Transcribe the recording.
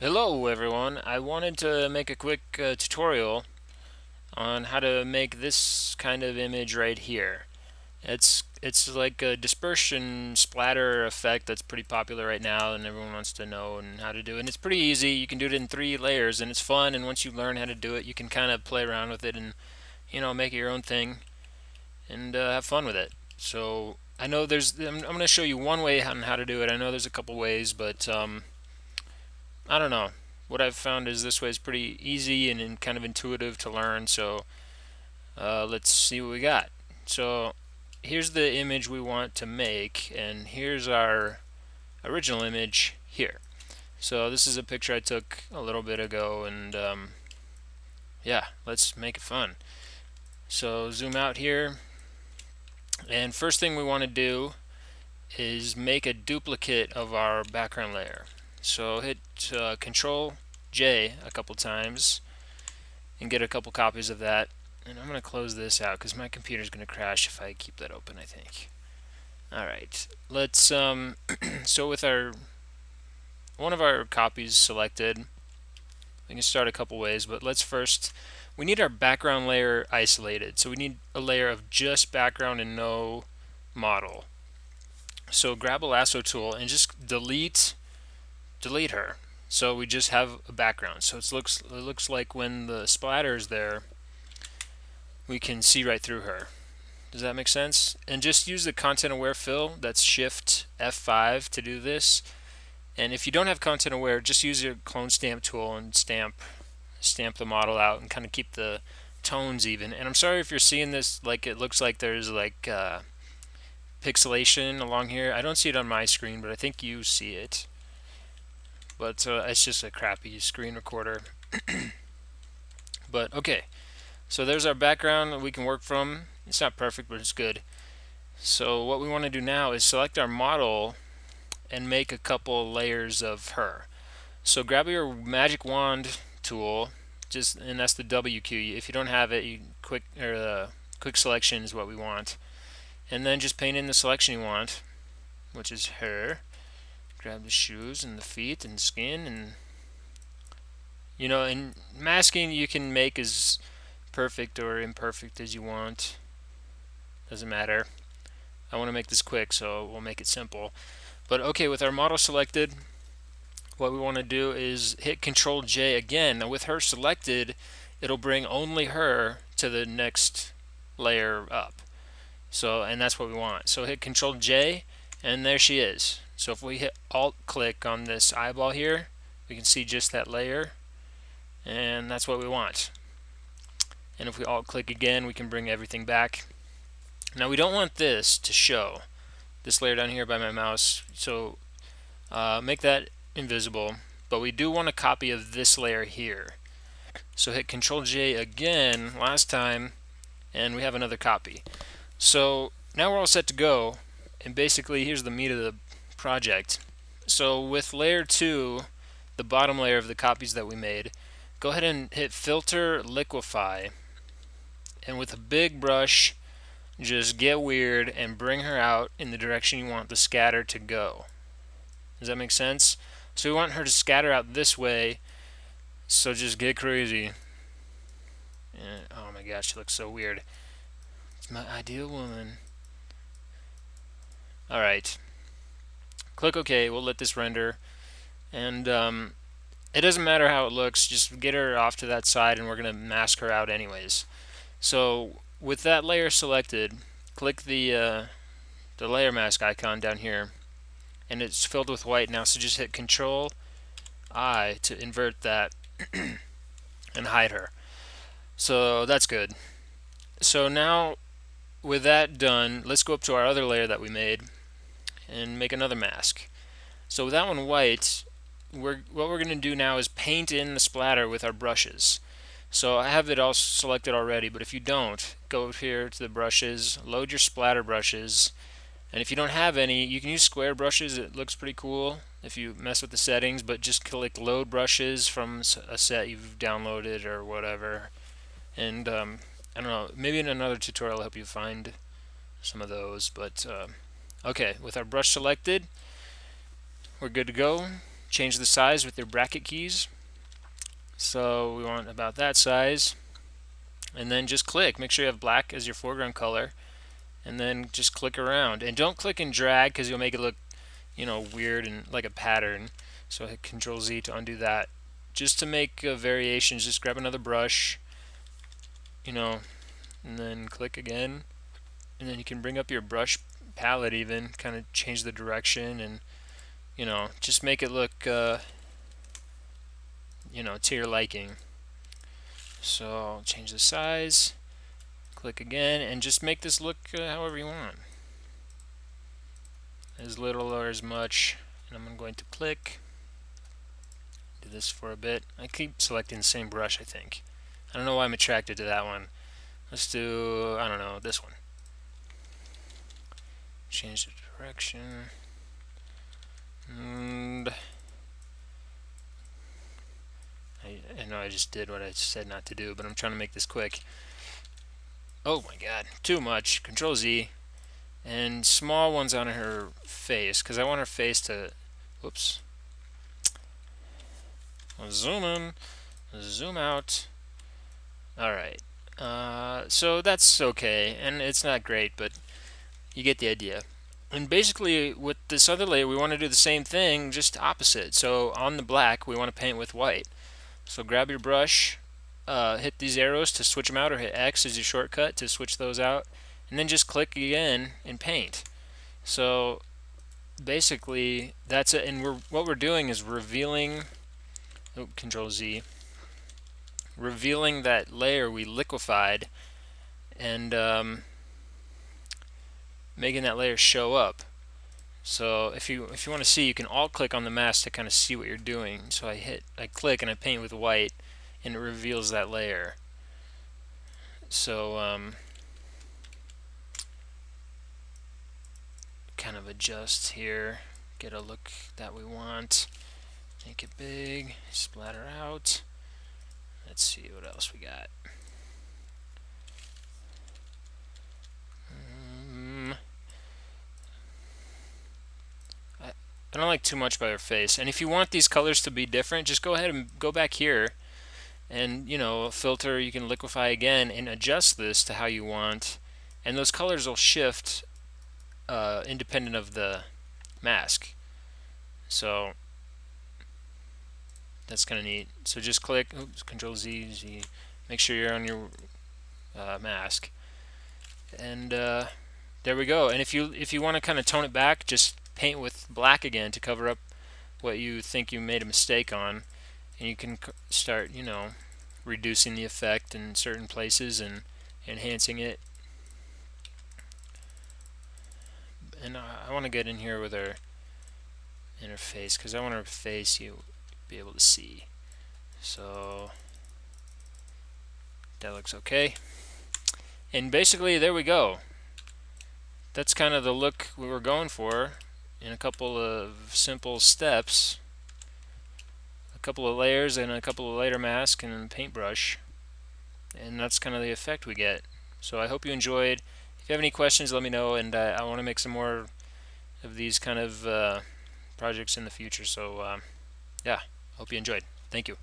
Hello everyone, I wanted to make a quick tutorial on how to make this kind of image right here. It's like a dispersion splatter effect that's pretty popular right now and everyone wants to know and how to do it. And it's pretty easy. You can do it in 3 layers and it's fun, and once you learn how to do it you can kind of play around with it and make it your own thing and have fun with it. So I know I'm going to show you one way on how to do it. I know there's a couple ways, but I don't know. What I've found is this way is pretty easy and kind of intuitive to learn. So let's see what we got. So here's the image we want to make, and here's our original image here. So this is a picture I took a little bit ago, and yeah, let's make it fun. So zoom out here, and first thing we want to do is make a duplicate of our background layer. So hit Control J a couple times and get a couple copies of that. And I'm going to close this out because my computer's going to crash if I keep that open, I think. Alright, let's, so with one of our copies selected, we can start a couple ways, but we need our background layer isolated. So we need a layer of just background and no model. So grab a lasso tool and just delete her. So we just have a background. So it looks like when the splatter is there, we can see right through her. Does that make sense? And just use the content aware fill. That's Shift F5 to do this. And if you don't have content aware, just use your clone stamp tool and stamp the model out and kind of keep the tones even. And I'm sorry if you're seeing this like it looks like there's like pixelation along here. I don't see it on my screen, but I think you see it. But it's just a crappy screen recorder. But okay, so there's our background that we can work from. It's not perfect, but it's good. So what we want to do now is select our model and make a couple layers of her. So grab your magic wand tool, and that's the W key. If you don't have it, quick selection is what we want. And then just paint in the selection you want, which is her. Grab the shoes and the feet and the skin, and and masking you can make as perfect or imperfect as you want. Doesn't matter. I want to make this quick, so we'll make it simple. But okay, with our model selected, what we want to do is hit Control J again. Now with her selected, it'll bring only her to the next layer up. So, and that's what we want. So hit Control J, and there she is. So if we hit Alt click on this eyeball here, we can see just that layer, and that's what we want. And if we Alt click again, we can bring everything back. Now we don't want this to show, this layer down here by my mouse, so make that invisible, but we do want a copy of this layer here. So hit Control J again last time, and we have another copy. So now we're all set to go, and basically here's the meat of the project. So with layer 2, the bottom layer of the copies that we made, go ahead and hit Filter Liquify, and with a big brush just get weird and bring her out in the direction you want the scatter to go. Does that make sense? So we want her to scatter out this way, so just get crazy. And, oh my gosh, she looks so weird. It's my ideal woman. Alright. Click OK, we'll let this render. And it doesn't matter how it looks, just get her off to that side and we're going to mask her out anyways. So with that layer selected, click the layer mask icon down here, and it's filled with white now, so just hit Control I to invert that and hide her. So that's good. So now with that done, let's go up to our other layer that we made and make another mask. So with that one white, what we're going to do now is paint in the splatter with our brushes. So I have it all selected already, but if you don't, go here to the brushes, load your splatter brushes, and if you don't have any, you can use square brushes. It looks pretty cool if you mess with the settings, but just click load brushes from a set you've downloaded or whatever. And I don't know, maybe in another tutorial I'll help you find some of those. But okay, with our brush selected, we're good to go. change the size with your bracket keys. So we want about that size, and then just click. Make sure you have black as your foreground color, and then just click around. And don't click and drag because you'll make it look, weird and like a pattern. So hit Control Z to undo that. Just to make variations, just grab another brush, and then click again, and then you can bring up your brush palette, even kind of change the direction, and just make it look to your liking. So change the size, click again, and just make this look however you want, as little or as much. And I'm going to click, do this for a bit. I keep selecting the same brush, I think. I don't know why I'm attracted to that one. Let's do, I don't know, this one. Change the direction. And I know I just did what I said not to do, but I'm trying to make this quick. Oh my god, too much. Control Z. And small ones on her face, because I want her face to, whoops. I'll zoom in, zoom out. Alright. So that's okay, and it's not great, but you get the idea. And basically, with this other layer, we want to do the same thing, just opposite. So on the black, we want to paint with white. So grab your brush, hit these arrows to switch them out, or hit X as your shortcut to switch those out, and then just click again and paint. So basically, that's it. And what we're doing is revealing, Control Z, revealing that layer we liquefied, and making that layer show up. So if you want to see, you can alt click on the mask to kind of see what you're doing. So I click and I paint with white, and it reveals that layer. So kind of adjust here, get a look that we want, make it big, splatter out. Let's see what else we got. I don't like too much by her face. And if you want these colors to be different, just go ahead and go back here and filter. You can liquefy again and adjust this to how you want, and those colors will shift independent of the mask. So that's kind of neat. So just click, Control Z, Z, make sure you're on your mask, and there we go. And if you want to kind of tone it back, just paint with black again to cover up what you think you made a mistake on, and you can start reducing the effect in certain places and enhancing it. And I want to get in here with her face, because I want her face you be able to see. So that looks okay. And basically, there we go. That's kind of the look we were going for in a couple of simple steps. A couple of layers and a couple of layer masks and a paintbrush. And that's kind of the effect we get. So I hope you enjoyed. If you have any questions, let me know, and I want to make some more of these kind of projects in the future. So yeah, hope you enjoyed. Thank you.